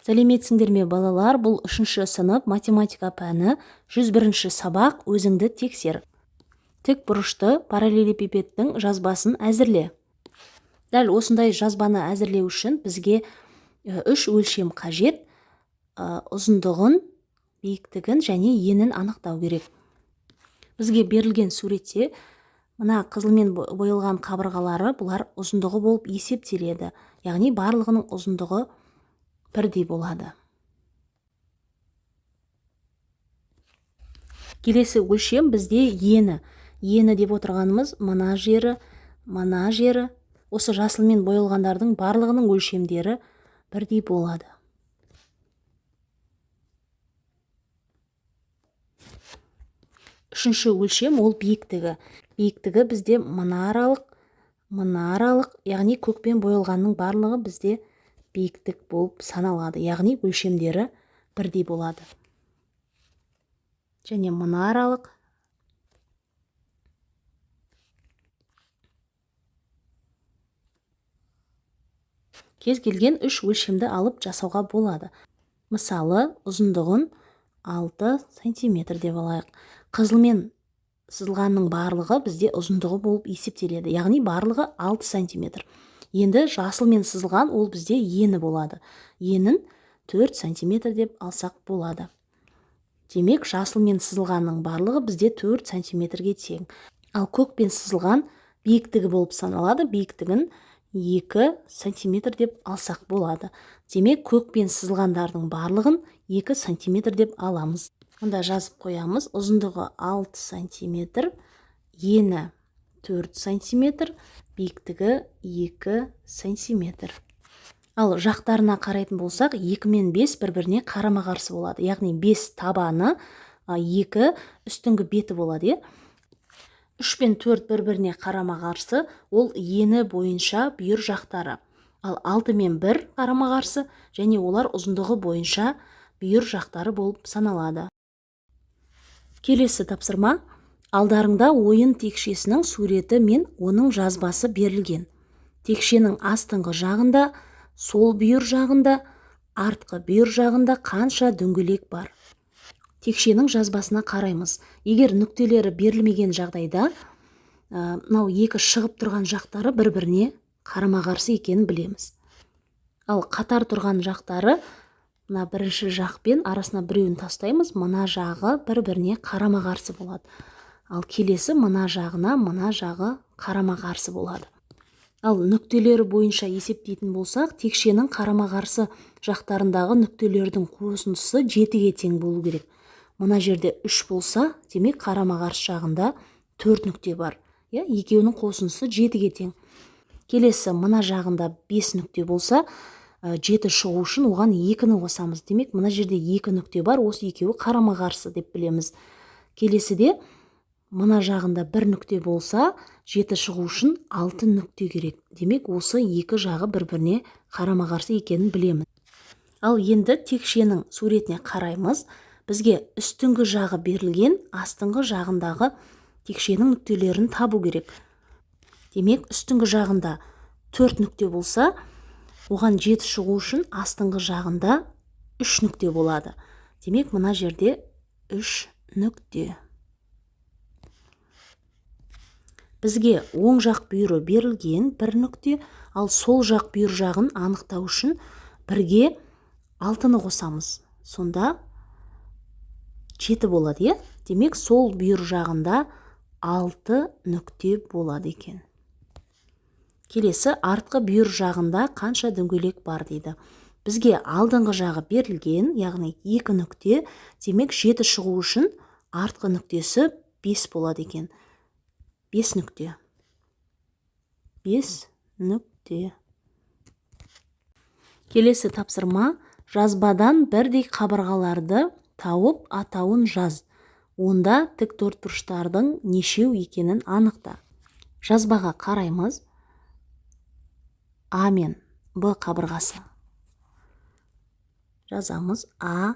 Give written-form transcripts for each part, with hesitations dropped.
Сәлеметсіңдер ме балалар, бұл 3-ші сынып математика пәні 101-ші сабақ өзіңді тексер. Тік бұрышты параллелепипедтің жазбасын әзірле. Дәл осындай жазбаны әзірлеу үшін бізге 3 өлшем қажет. Ұзындығын, биіктігін және енін анықтау керек. Бізге берілген суретте мына қызылмен боялған қабырғалары бұлар ұзындығы болып есептеледі. Яғни барлығының ұзындығы бірдей болады. Келесі өлшем бізде ені. Ені деп отырғанымыз мына жері. Осы жасылмен боялғандардың барлығының өлшемдері бірдей болады. Үшінші өлшем ол биіктігі. Биіктігі бізде мына аралық, яғни көкпен боялғанның барлығы бізде биіктік болып саналады. Яғни өлшемдері бірдей болады. Және мына аралық. Кез келген 3 өлшемді алып жасауға болады. Мысалы, ұзындығын 6 см деп алайық. Қызылмен сызылғанның барлығы бізде ұзындығы болып есептеледі. Яғни барлығы 6 см. Енді жасылмен сызылған ол бізде ені болады. Енін 4 см деп алсақ болады. Демек, жасылмен сызылғанның барлығы бізде 4 см-ге тең. Ал көкпен сызылған биіктігі болып саналады. Биіктігін 2 см деп алсақ болады. Демек, көкпен сызылғандардың барлығын 2 см деп аламыз. Онда жазып қоямыз. Ұзындығы 6 см, ені 4 см, биіктігі 2 см. Ал жақтарына қарайтын болсақ, 2 мен 5 бір-біріне қарама-қарсы болады. Яғни 5 табаны, 2 үстіңгі беті болады. 3 пен 4 бір-біріне қарама-қарсы, ол ені бойынша бүйір жақтары. Ал 6 мен 1 қарама-қарсы, және олар ұзындығы бойынша бүйір жақтары болып саналады. Келесі тапсырма. Алдарыңда ойын текшесінің суреті мен оның жазбасы берілген. Текшенің астыңғы жағында, сол бүйір жағында, артқы бүйір жағында қанша дөңгелек бар? Текшенің жазбасына қараймыз. Егер нүктелері берілмеген жағдайда, мынау екі шығып тұрған жақтары бір-біріне қарама-қарсы екенін білеміз. Ал қатар тұрған жақтары, мына бірінші жақпен арасына біреуін тастаймыз, мына жағы бір-біріне қарама-қарсы болады. Ал келесі мына жағына мына жағы қарама-қарсы болады. Ал нүктелері бойынша есептейтін болсақ, текшенің қарама-қарсы жақтарындағы нүктелердің қосындысы 7-ге тең болу керек. Мына жерде 3 болса, демек қарама-қарсы жағында 4 нүкте бар. Екеуінің қосындысы 7-ге тең. Келесі мына жағында 5 нүкте болса, 7 шығу үшін оған 2-ні қосамыз. Демек, мына жерде 2 нүкте бар, осы екеуі қарама-қарсы деп білеміз. Келесіде мына жағында 1 нүкте болса, 7 шығу үшін 6 нүкте керек. Демек, осы екі жағы бір-біріне қарама-қарсы екенін білеміз. Ал енді текшенің суретіне қараймыз. Бізге үстіңгі жағы берілген, астыңғы жағындағы текшенің нүктелерін табу керек. Демек, үстіңгі жағында 4 нүкте болса, оған 7 шығу үшін астыңғы жағында 3 нүкте болады. Демек, мына жерде 3 нүкте. Бізге оң жақ бүйірі берілген 1 нүкте, ал сол жақ бүйір жағын анықтау үшін бірге 6-ны қосамыз. Сонда 7 болады. Демек, сол бүйір жағында 6 нүкте болады екен. Келесі артқы бүйір жағында қанша дөңгелек бар дейді. Бізге алдыңғы жағы берілген, яғни 2 нүкте, демек 7 шығу үшін артқы нүктесі 5 болады екен. 5 нүкте. 5 нүкте. Келесі тапсырма. Жазбадан бірдей қабырғаларды тауып атауын жаз. Онда тік төртбұрыштардың нешеу екенін анықта. Жазбаға қараймыз. А мен Б қабырғасы. Жазамыз. А,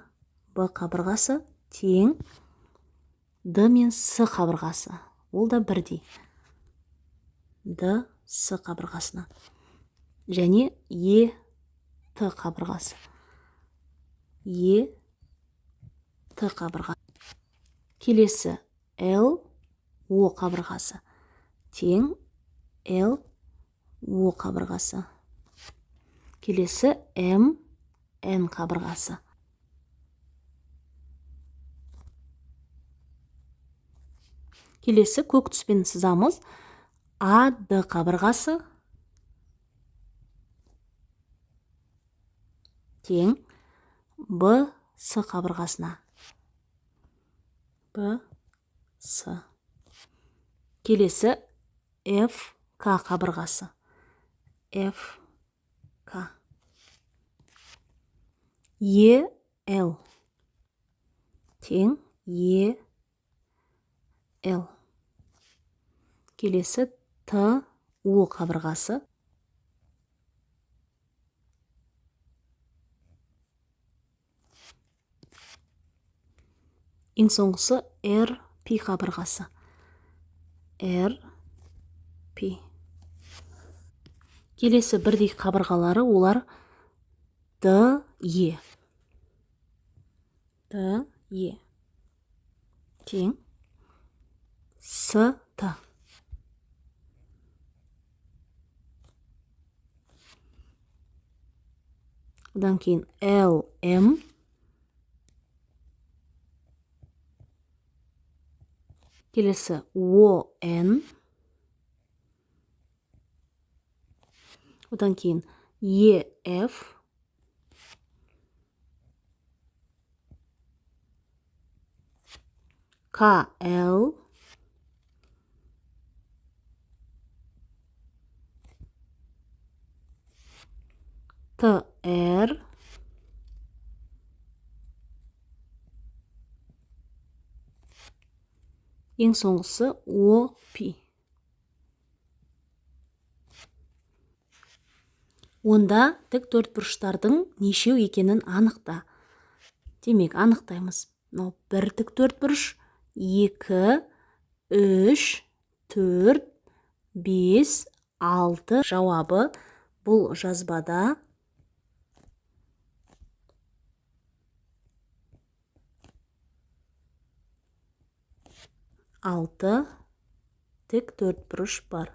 Б қабырғасы тең Д мен С қабырғасы. Ол да бірдей. Д, С қабырғасына. Және Е, Т қабырғасы. Е, Т қабырғасы. Келесі Л, О қабырғасы. Тең Л, О қабырғасы. Келесі М, Н қабырғасы. Келесі көк түспен сызамыз. А, Д қабырғасы. Тең Б, С қабырғасына. Б, С. Келесі Ф, К қабырғасы. Ф, К. Е, Л. Тең Е, Л. Келесі Т, О қабырғасы. Ең соңғысы Р, Пи қабырғасы. Р, Пи. Келесі бірдей қабырғалары олар Д, Е. Д, Е. Тең С, Т. Одан кейін Л, М. Келесі О, Н. Одан кейін Е, Ф. К, Л. Т, Р. Ең соңғысы О, Пи. Онда тік төртбұрыштардың нешеу екенін анықта. Демек, анықтаймыз. Бір тік төртбұрыш, 2, 3, 4, 5, 6. Жауабы бұл жазбада 6 тік төртбұрыш бар.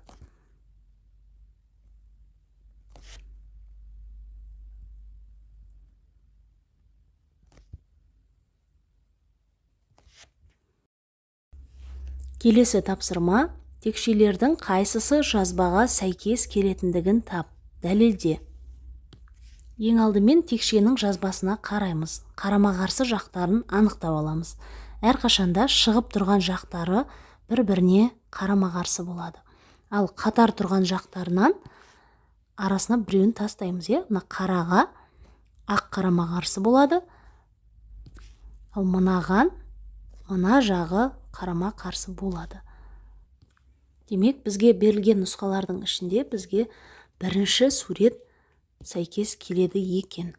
Келесі тапсырма, текшелердің қайсысы жазбаға сәйкес келетіндігін тап, дәлелде. Ең алдымен текшенің жазбасына қараймыз. Қарама-қарсы жақтарын анықтап аламыз. Әрқашанда шығып тұрған жақтары бір-біріне қарама-қарсы болады. Ал қатар тұрған жақтарынан арасына біреуін тастаймыз. Мына қараға ақ қарама-қарсы болады. Ал мынаған мына жағы қарама-қарсы болады. Демек, бізге берілген нұсқалардың ішінде бізге бірінші сурет сәйкес келеді екен.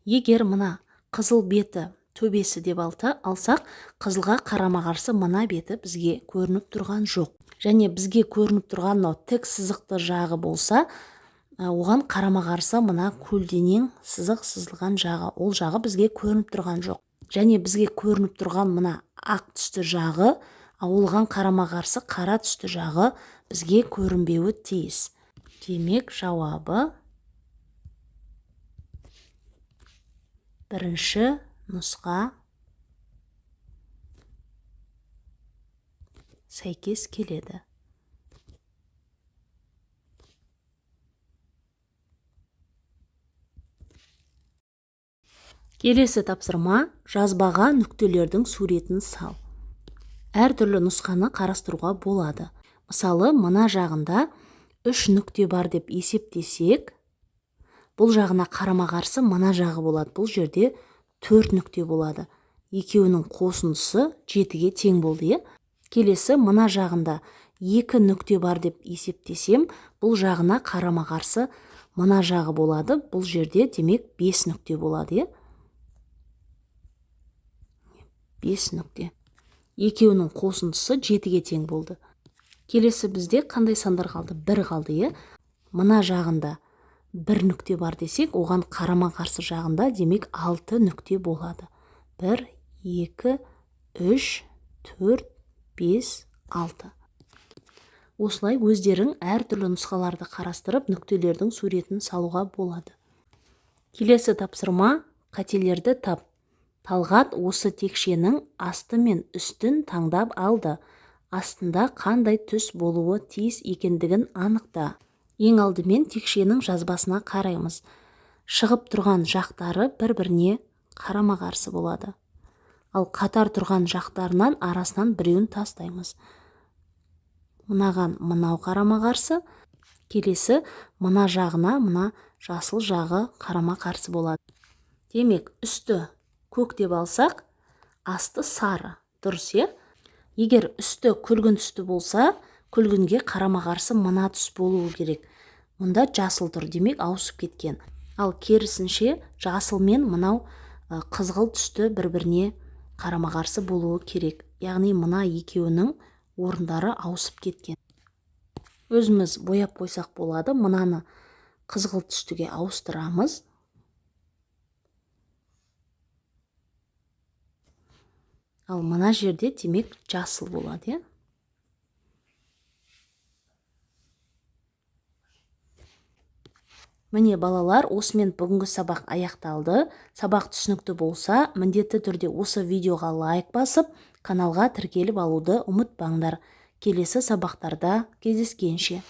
Егер мына қызыл беті төбесі деп алсақ, қызылға қарама-қарсы мына беті бізге көрініп тұрған жоқ. Және бізге көрініп тұрған тік сызықты жағы болса, оған қарама-қарсы мына көлденең сызық сызылған жағы, ол жағы бізге көрініп тұрған жоқ. Және бізге көрініп тұрған мына ақ түсті жағы, оған қарама-қарсы қара түсті жағы бізге көрінбеуі тиіс. Демек, жауабы бірінші нұсқа сәйкес келеді. Келесі тапсырма, жазбаға нүктелердің суретін сал. Әртүрлі нұсқаны қарастыруға болады. Мысалы, мына жағында 3 нүкте бар деп есептесек, бұл жағына қарама-қарсы мына жағы болады. Бұл жерде 4 нүкте болады. Екеуінің қосындысы 7-ге тең болды. Келесі, мына жағында 2 нүкте бар деп есептесем, бұл жағына қарама-қарсы мына жағы болады. Бұл жерде демек 5 нүкте болады. 5 нүкте. Екеуінің қосындысы 7-ге тең болды. Келесі бізде қандай сандар қалды? 1 қалды. Мына жағында бір нүкте бар десек, оған қарама-қарсы жағында демек 6 нүкте болады. 1, 2, 3, 4, 5, 6. Осылай өздерің әртүрлі нұсқаларды қарастырып, нүктелердің суретін салуға болады. Келесі тапсырма: қателерді тап. Талғат осы текшенің асты мен үстін таңдап алды. Астында қандай түс болуы тиіс екендігін анықта. Ең алдымен текшенің жазбасына қараймыз. Шығып тұрған жақтары бір-біріне қарама-қарсы болады. Ал қатар тұрған жақтарынан арасынан біреуін тастаймыз. Мынаған мынау қарама-қарсы, келесі мына жағына мына жасыл жағы қарама-қарсы болады. Демек, үсті көк деп алсақ, асты сары. Дұрыс, е? Егер үсті күлгін түсті болса, күлгінге қарама-қарсы мына түс болуы керек. Мұнда жасыл тұр, демек ауысып кеткен. Ал керісінше жасыл мен мынау қызғылт түсті бір-біріне қарама-қарсы болуы керек. Яғни мына екеуінің орындары ауысып кеткен. Өзіміз бояп қойсақ болады. Мынаны қызғылт түстіге ауыстырамыз. Ал мына жерде демек жасыл болады, е? Міне балалар, осымен бүгінгі сабақ аяқталды. Сабақ түсінікті болса, міндетті түрде осы видеоға лайк басып, каналға тіркеліп алуды ұмытпаңдар. Келесі сабақтарда кездескенше.